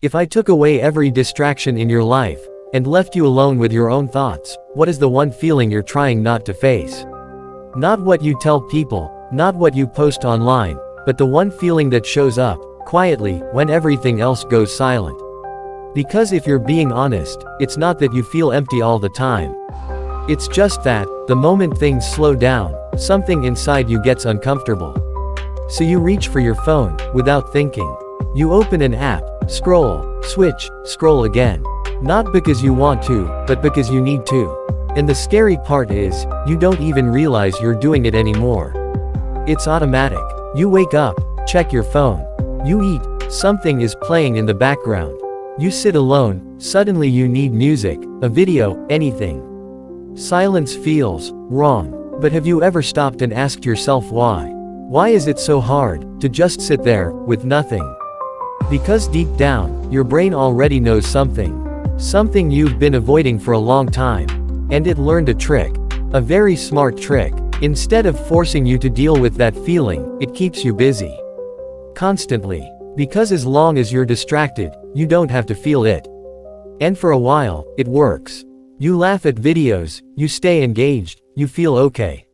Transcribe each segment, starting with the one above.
If I took away every distraction in your life, and left you alone with your own thoughts, what is the one feeling you're trying not to face? Not what you tell people, not what you post online, but the one feeling that shows up, quietly, when everything else goes silent. Because if you're being honest, it's not that you feel empty all the time. It's just that, the moment things slow down, something inside you gets uncomfortable. So you reach for your phone, without thinking. You open an app, scroll, switch, scroll again. Not because you want to, but because you need to. And the scary part is, you don't even realize you're doing it anymore. It's automatic. You wake up, check your phone. You eat, something is playing in the background. You sit alone, suddenly you need music, a video, anything. Silence feels wrong. But have you ever stopped and asked yourself why? Why is it so hard to just sit there, with nothing? Because deep down, your brain already knows something. Something you've been avoiding for a long time. And it learned a trick. A very smart trick. Instead of forcing you to deal with that feeling, it keeps you busy. Constantly. Because as long as you're distracted, you don't have to feel it. And for a while, it works. You laugh at videos, you stay engaged, you feel okay.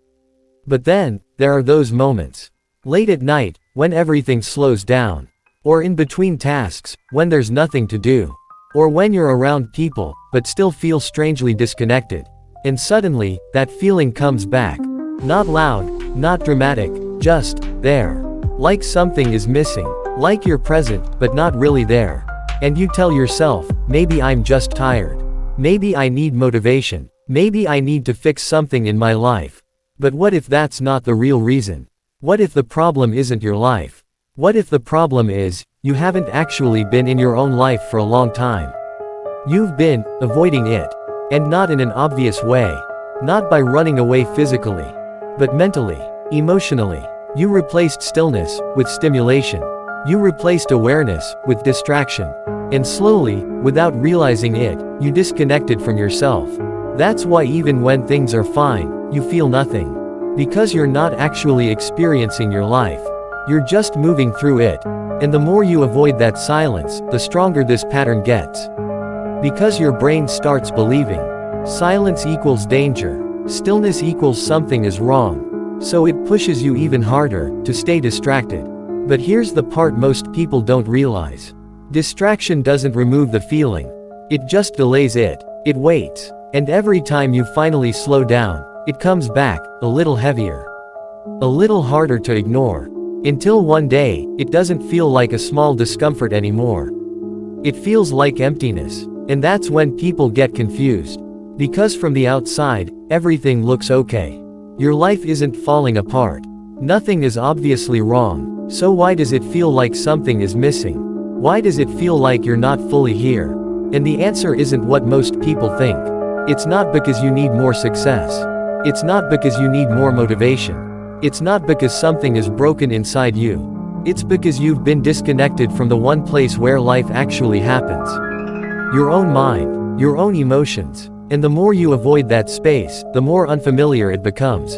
But then, there are those moments. Late at night, when everything slows down. Or in between tasks, when there's nothing to do. Or when you're around people, but still feel strangely disconnected. And suddenly, that feeling comes back. Not loud, not dramatic, just there. Like something is missing. Like you're present, but not really there. And you tell yourself, maybe I'm just tired. Maybe I need motivation. Maybe I need to fix something in my life. But what if that's not the real reason? What if the problem isn't your life? What if the problem is, you haven't actually been in your own life for a long time? You've been avoiding it. And not in an obvious way. Not by running away physically. But mentally, emotionally. You replaced stillness with stimulation. You replaced awareness with distraction. And slowly, without realizing it, you disconnected from yourself. That's why even when things are fine, you feel nothing. Because you're not actually experiencing your life. You're just moving through it. And the more you avoid that silence, the stronger this pattern gets. Because your brain starts believing silence equals danger, stillness equals something is wrong. So it pushes you even harder to stay distracted. But here's the part most people don't realize. Distraction doesn't remove the feeling. It just delays it. It waits. And every time you finally slow down, it comes back, a little heavier. A little harder to ignore. Until one day, it doesn't feel like a small discomfort anymore. It feels like emptiness. And that's when people get confused. Because from the outside, everything looks okay. Your life isn't falling apart. Nothing is obviously wrong. So why does it feel like something is missing? Why does it feel like you're not fully here? And the answer isn't what most people think. It's not because you need more success. It's not because you need more motivation. It's not because something is broken inside you. It's because you've been disconnected from the one place where life actually happens. Your own mind, your own emotions. And the more you avoid that space, the more unfamiliar it becomes.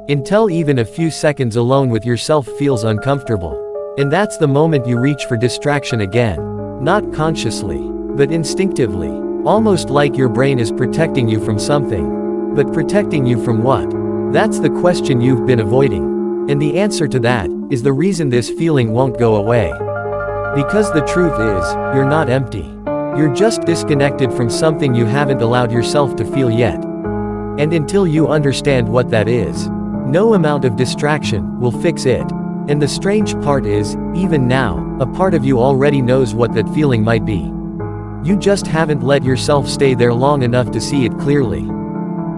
Until even a few seconds alone with yourself feels uncomfortable. And that's the moment you reach for distraction again. Not consciously, but instinctively. Almost like your brain is protecting you from something. But protecting you from what? That's the question you've been avoiding. And the answer to that is the reason this feeling won't go away. Because the truth is, you're not empty. You're just disconnected from something you haven't allowed yourself to feel yet. And until you understand what that is, no amount of distraction will fix it. And the strange part is, even now, a part of you already knows what that feeling might be. You just haven't let yourself stay there long enough to see it clearly.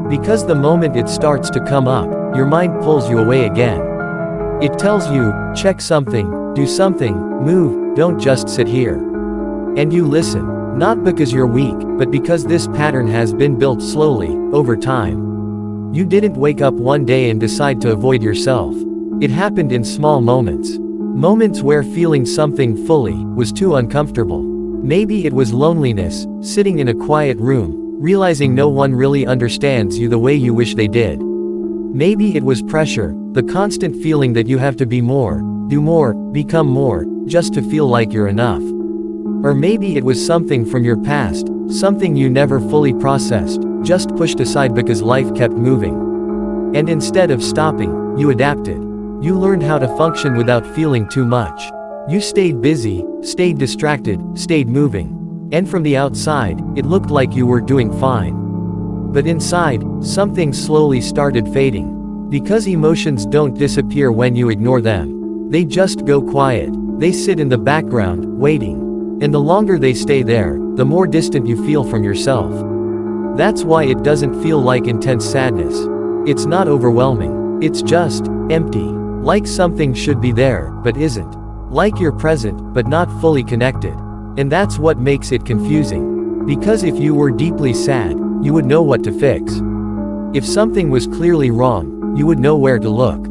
Because the moment it starts to come up, your mind pulls you away again. It tells you, check something, do something, move, don't just sit here. And you listen, not because you're weak, but because this pattern has been built slowly, over time. You didn't wake up one day and decide to avoid yourself. It happened in small moments. Moments where feeling something fully was too uncomfortable. Maybe it was loneliness, sitting in a quiet room, realizing no one really understands you the way you wish they did. Maybe it was pressure, the constant feeling that you have to be more, do more, become more, just to feel like you're enough. Or maybe it was something from your past, something you never fully processed, just pushed aside because life kept moving. And instead of stopping, you adapted. You learned how to function without feeling too much. You stayed busy, stayed distracted, stayed moving. And from the outside, it looked like you were doing fine. But inside, something slowly started fading. Because emotions don't disappear when you ignore them. They just go quiet. They sit in the background, waiting. And the longer they stay there, the more distant you feel from yourself. That's why it doesn't feel like intense sadness. It's not overwhelming. It's just empty. Like something should be there, but isn't. Like you're present, but not fully connected. And that's what makes it confusing. Because if you were deeply sad, you would know what to fix. If something was clearly wrong, you would know where to look.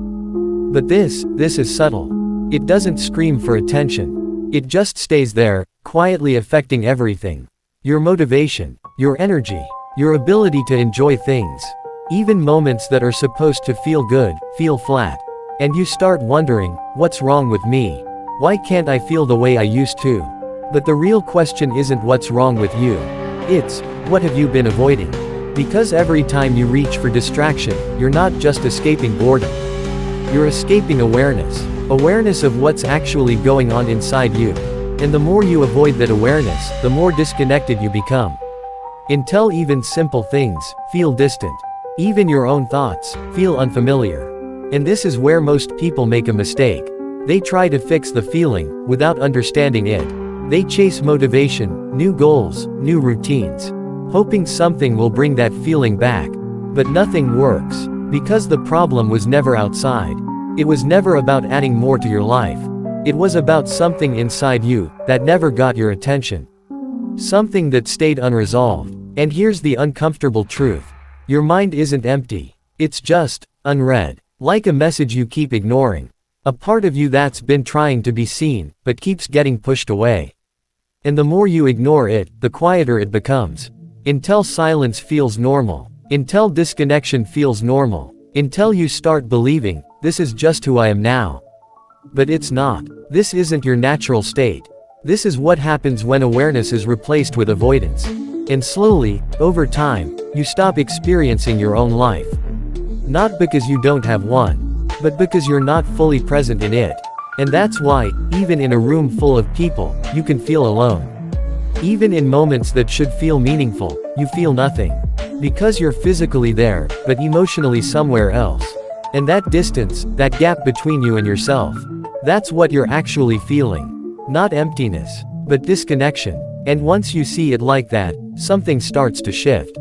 But this is subtle. It doesn't scream for attention. It just stays there, quietly affecting everything. Your motivation, your energy, your ability to enjoy things. Even moments that are supposed to feel good, feel flat. And you start wondering, what's wrong with me? Why can't I feel the way I used to? But the real question isn't what's wrong with you. It's, what have you been avoiding? Because every time you reach for distraction, you're not just escaping boredom. You're escaping awareness. Awareness of what's actually going on inside you. And the more you avoid that awareness, the more disconnected you become. Until even simple things feel distant. Even your own thoughts feel unfamiliar. And this is where most people make a mistake. They try to fix the feeling, without understanding it. They chase motivation, new goals, new routines, hoping something will bring that feeling back. But nothing works, because the problem was never outside. It was never about adding more to your life. It was about something inside you, that never got your attention. Something that stayed unresolved. And here's the uncomfortable truth. Your mind isn't empty. It's just unread. Like a message you keep ignoring. A part of you that's been trying to be seen, but keeps getting pushed away. And the more you ignore it, the quieter it becomes. Until silence feels normal. Until disconnection feels normal. Until you start believing, this is just who I am now. But it's not. This isn't your natural state. This is what happens when awareness is replaced with avoidance. And slowly, over time, you stop experiencing your own life. Not because you don't have one, but because you're not fully present in it. And that's why, even in a room full of people, you can feel alone. Even in moments that should feel meaningful, you feel nothing. Because you're physically there, but emotionally somewhere else. And that distance, that gap between you and yourself, that's what you're actually feeling. Not emptiness, but disconnection. And once you see it like that, something starts to shift.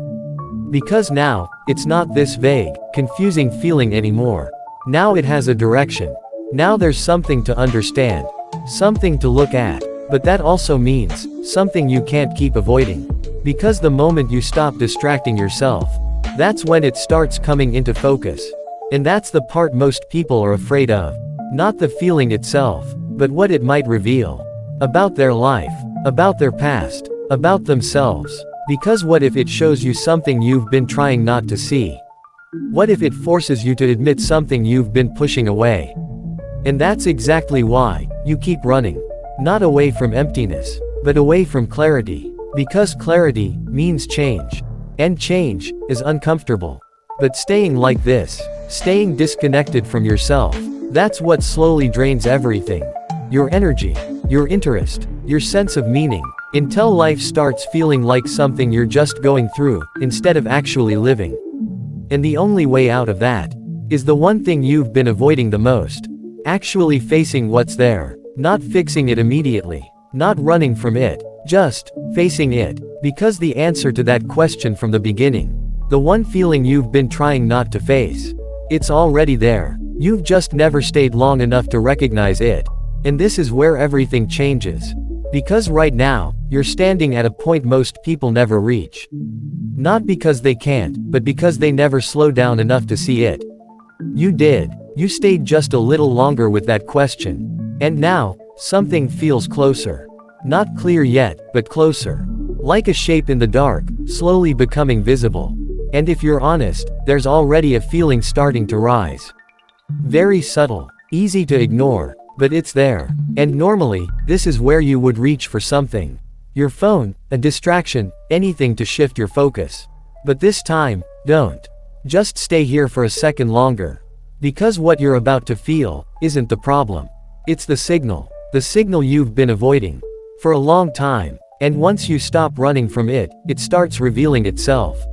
Because now, it's not this vague, confusing feeling anymore. Now it has a direction. Now there's something to understand. Something to look at. But that also means, something you can't keep avoiding. Because the moment you stop distracting yourself, that's when it starts coming into focus. And that's the part most people are afraid of. Not the feeling itself, but what it might reveal. About their life. About their past. About themselves. Because what if it shows you something you've been trying not to see? What if it forces you to admit something you've been pushing away? And that's exactly why you keep running. Not away from emptiness, but away from clarity. Because clarity means change. And change is uncomfortable. But staying like this, staying disconnected from yourself, that's what slowly drains everything. Your energy, your interest, your sense of meaning, until life starts feeling like something you're just going through, instead of actually living. And the only way out of that is the one thing you've been avoiding the most. Actually facing what's there. Not fixing it immediately. Not running from it. Just facing it. Because the answer to that question from the beginning, the one feeling you've been trying not to face, it's already there. You've just never stayed long enough to recognize it. And this is where everything changes. Because right now, you're standing at a point most people never reach. Not because they can't, but because they never slow down enough to see it. You did. You stayed just a little longer with that question. And now, something feels closer. Not clear yet, but closer. Like a shape in the dark, slowly becoming visible. And if you're honest, there's already a feeling starting to rise. Very subtle, easy to ignore, but it's there. And normally, this is where you would reach for something. Your phone, a distraction, anything to shift your focus. But this time, don't. Just stay here for a second longer. Because what you're about to feel isn't the problem. It's the signal you've been avoiding for a long time. And once you stop running from it, it starts revealing itself.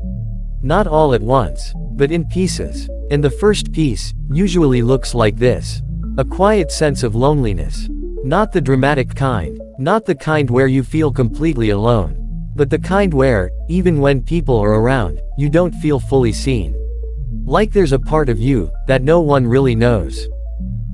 Not all at once, but in pieces. And the first piece usually looks like this. A quiet sense of loneliness. Not the dramatic kind, not the kind where you feel completely alone, but the kind where, even when people are around, you don't feel fully seen. Like there's a part of you that no one really knows.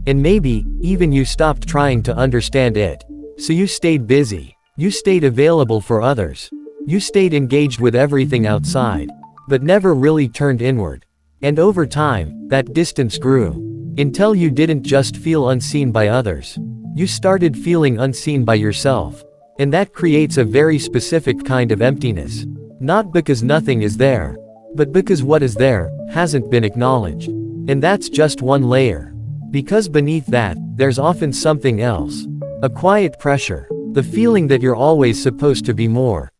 And maybe, even you stopped trying to understand it. So you stayed busy. You stayed available for others. You stayed engaged with everything outside, but never really turned inward. And over time, that distance grew. Until you didn't just feel unseen by others. You started feeling unseen by yourself. And that creates a very specific kind of emptiness. Not because nothing is there, but because what is there hasn't been acknowledged. And that's just one layer. Because beneath that, there's often something else. A quiet pressure. The feeling that you're always supposed to be more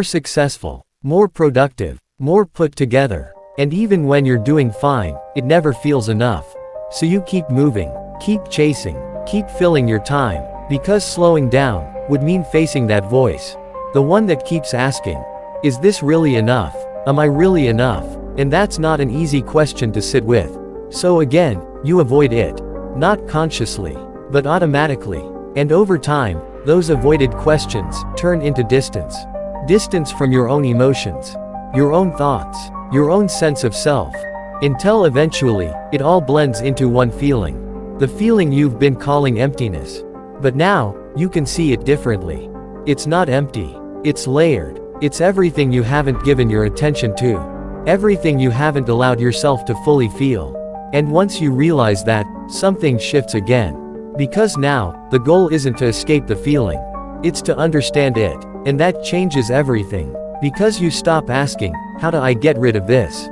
successful, more productive, more put together. And even when you're doing fine, it never feels enough. So you keep moving, keep chasing, keep filling your time, because slowing down would mean facing that voice. The one that keeps asking, is this really enough? Am I really enough? And that's not an easy question to sit with. So again, you avoid it. Not consciously, but automatically. And over time, those avoided questions turn into distance. Distance from your own emotions, your own thoughts, your own sense of self. Until eventually, it all blends into one feeling. The feeling you've been calling emptiness. But now, you can see it differently. It's not empty. It's layered. It's everything you haven't given your attention to. Everything you haven't allowed yourself to fully feel. And once you realize that, something shifts again. Because now, the goal isn't to escape the feeling. It's to understand it. And that changes everything. Because you stop asking, how do I get rid of this?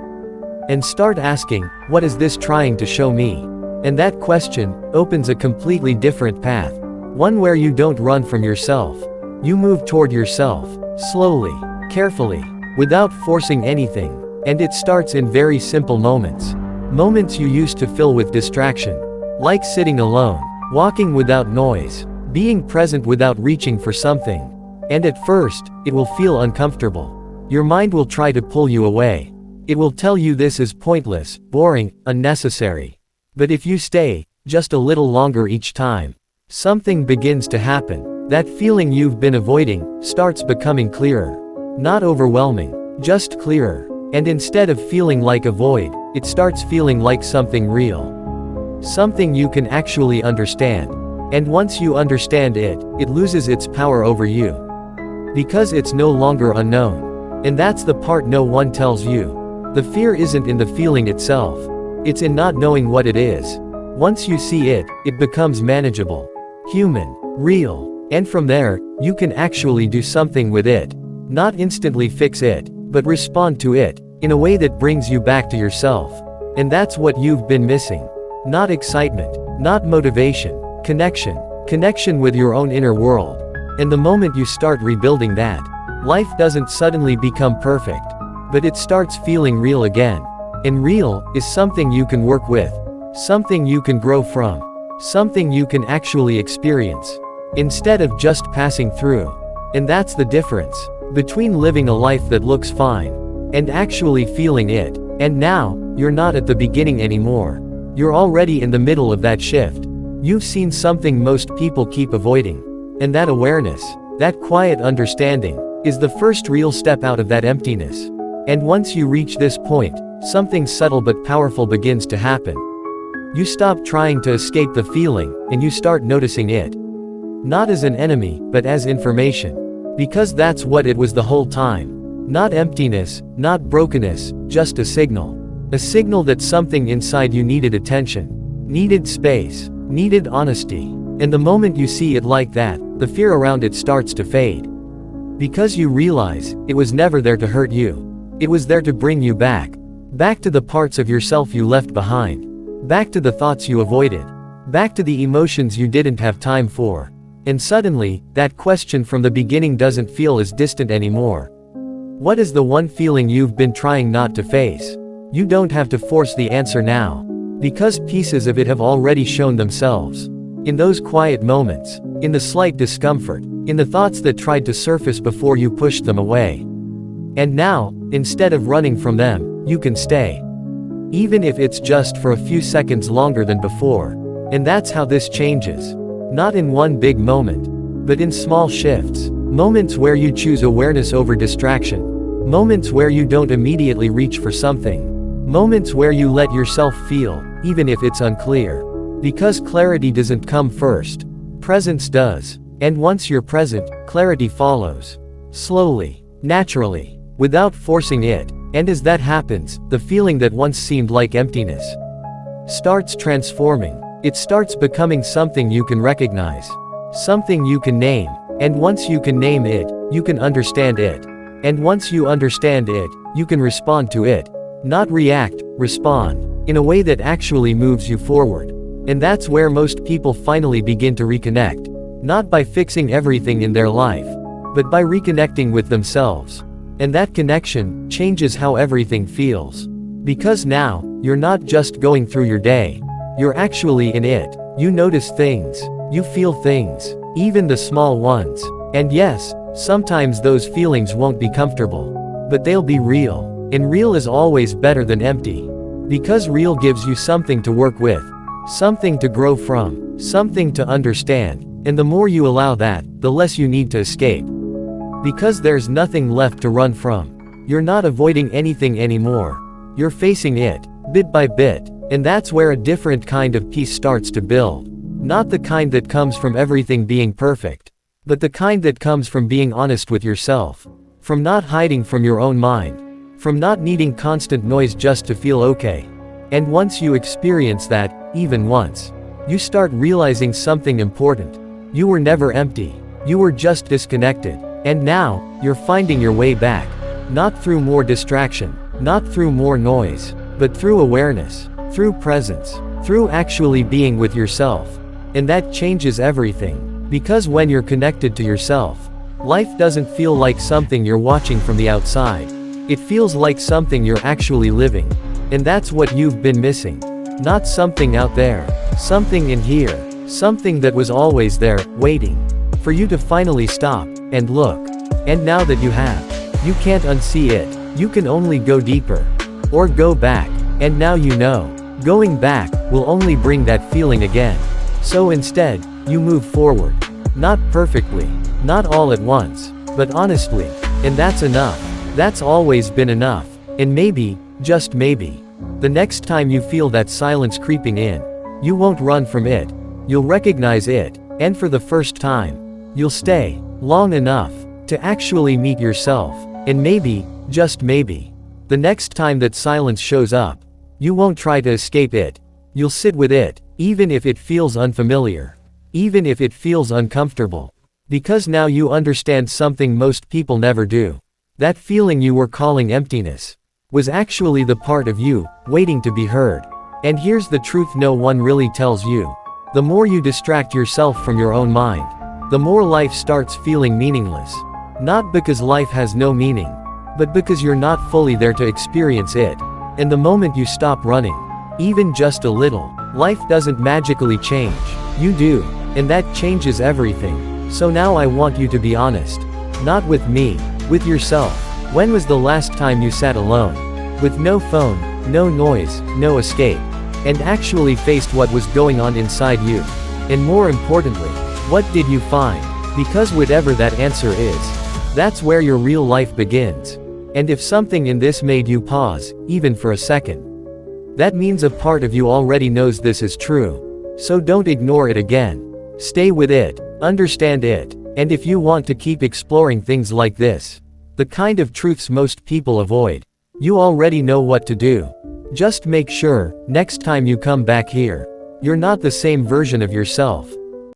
And start asking, what is this trying to show me? And that question opens a completely different path. One where you don't run from yourself. You move toward yourself, slowly, carefully, without forcing anything. And it starts in very simple moments. Moments you used to fill with distraction. Like sitting alone, walking without noise, being present without reaching for something. And at first, it will feel uncomfortable. Your mind will try to pull you away. It will tell you this is pointless, boring, unnecessary. But if you stay, just a little longer each time, something begins to happen. That feeling you've been avoiding starts becoming clearer. Not overwhelming, just clearer. And instead of feeling like a void, it starts feeling like something real. Something you can actually understand. And once you understand it, it loses its power over you. Because it's no longer unknown. And that's the part no one tells you. The fear isn't in the feeling itself. It's in not knowing what it is. Once you see it, it becomes manageable, human, real. And from there, you can actually do something with it. Not instantly fix it, but respond to it, in a way that brings you back to yourself. And that's what you've been missing. Not excitement, not motivation, connection. Connection with your own inner world. And the moment you start rebuilding that, life doesn't suddenly become perfect. But it starts feeling real again. And real is something you can work with. Something you can grow from. Something you can actually experience. Instead of just passing through. And that's the difference between living a life that looks fine and actually feeling it. And now, you're not at the beginning anymore. You're already in the middle of that shift. You've seen something most people keep avoiding. And that awareness, that quiet understanding, is the first real step out of that emptiness. And once you reach this point, something subtle but powerful begins to happen. You stop trying to escape the feeling, and you start noticing it. Not as an enemy, but as information. Because that's what it was the whole time. Not emptiness, not brokenness, just a signal. A signal that something inside you needed attention. Needed space. Needed honesty. And the moment you see it like that, the fear around it starts to fade. Because you realize, it was never there to hurt you. It was there to bring you back. Back to the parts of yourself you left behind. Back to the thoughts you avoided. Back to the emotions you didn't have time for. And suddenly, that question from the beginning doesn't feel as distant anymore. What is the one feeling you've been trying not to face? You don't have to force the answer now, because pieces of it have already shown themselves. In those quiet moments, in the slight discomfort, in the thoughts that tried to surface before you pushed them away. And now, instead of running from them, you can stay. Even if it's just for a few seconds longer than before. And that's how this changes. Not in one big moment, but in small shifts. Moments where you choose awareness over distraction. Moments where you don't immediately reach for something. Moments where you let yourself feel, even if it's unclear. Because clarity doesn't come first. Presence does. And once you're present, clarity follows. Slowly, naturally, without forcing it. And as that happens, the feeling that once seemed like emptiness starts transforming. It starts becoming something you can recognize. Something you can name. And once you can name it, you can understand it. And once you understand it, you can respond to it. Not react, respond. In a way that actually moves you forward. And that's where most people finally begin to reconnect. Not by fixing everything in their life, but by reconnecting with themselves. And that connection changes how everything feels. Because now, you're not just going through your day. You're actually in it. You notice things. You feel things. Even the small ones. And yes, sometimes those feelings won't be comfortable. But they'll be real. And real is always better than empty. Because real gives you something to work with. Something to grow from. Something to understand. And the more you allow that, the less you need to escape. Because there's nothing left to run from. You're not avoiding anything anymore. You're facing it, bit by bit. And that's where a different kind of peace starts to build. Not the kind that comes from everything being perfect. But the kind that comes from being honest with yourself. From not hiding from your own mind. From not needing constant noise just to feel okay. And once you experience that, even once, you start realizing something important. You were never empty. You were just disconnected. And now, you're finding your way back. Not through more distraction. Not through more noise. But through awareness. Through presence. Through actually being with yourself. And that changes everything. Because when you're connected to yourself, life doesn't feel like something you're watching from the outside. It feels like something you're actually living. And that's what you've been missing. Not something out there. Something in here. Something that was always there, waiting for you to finally stop and look. And now that you have, you can't unsee it. You can only go deeper. Or go back. And now you know. Going back will only bring that feeling again. So instead, you move forward. Not perfectly. Not all at once. But honestly. And that's enough. That's always been enough. And maybe, just maybe, the next time you feel that silence creeping in, you won't run from it. You'll recognize it. And for the first time, you'll stay long enough to actually meet yourself. And maybe, just maybe, the next time that silence shows up, you won't try to escape it. You'll sit with it, even if it feels unfamiliar. Even if it feels uncomfortable. Because now you understand something most people never do. That feeling you were calling emptiness was actually the part of you, waiting to be heard. And here's the truth no one really tells you. The more you distract yourself from your own mind, the more life starts feeling meaningless. Not because life has no meaning, but because you're not fully there to experience it. And the moment you stop running, even just a little, life doesn't magically change. You do. And that changes everything. So now I want you to be honest. Not with me, with yourself. When was the last time you sat alone? With no phone, no noise, no escape. And actually faced what was going on inside you. And more importantly, what did you find? Because whatever that answer is, that's where your real life begins. And if something in this made you pause, even for a second, that means a part of you already knows this is true. So don't ignore it again. Stay with it, understand it, and if you want to keep exploring things like this, the kind of truths most people avoid, you already know what to do. Just make sure, next time you come back here, you're not the same version of yourself.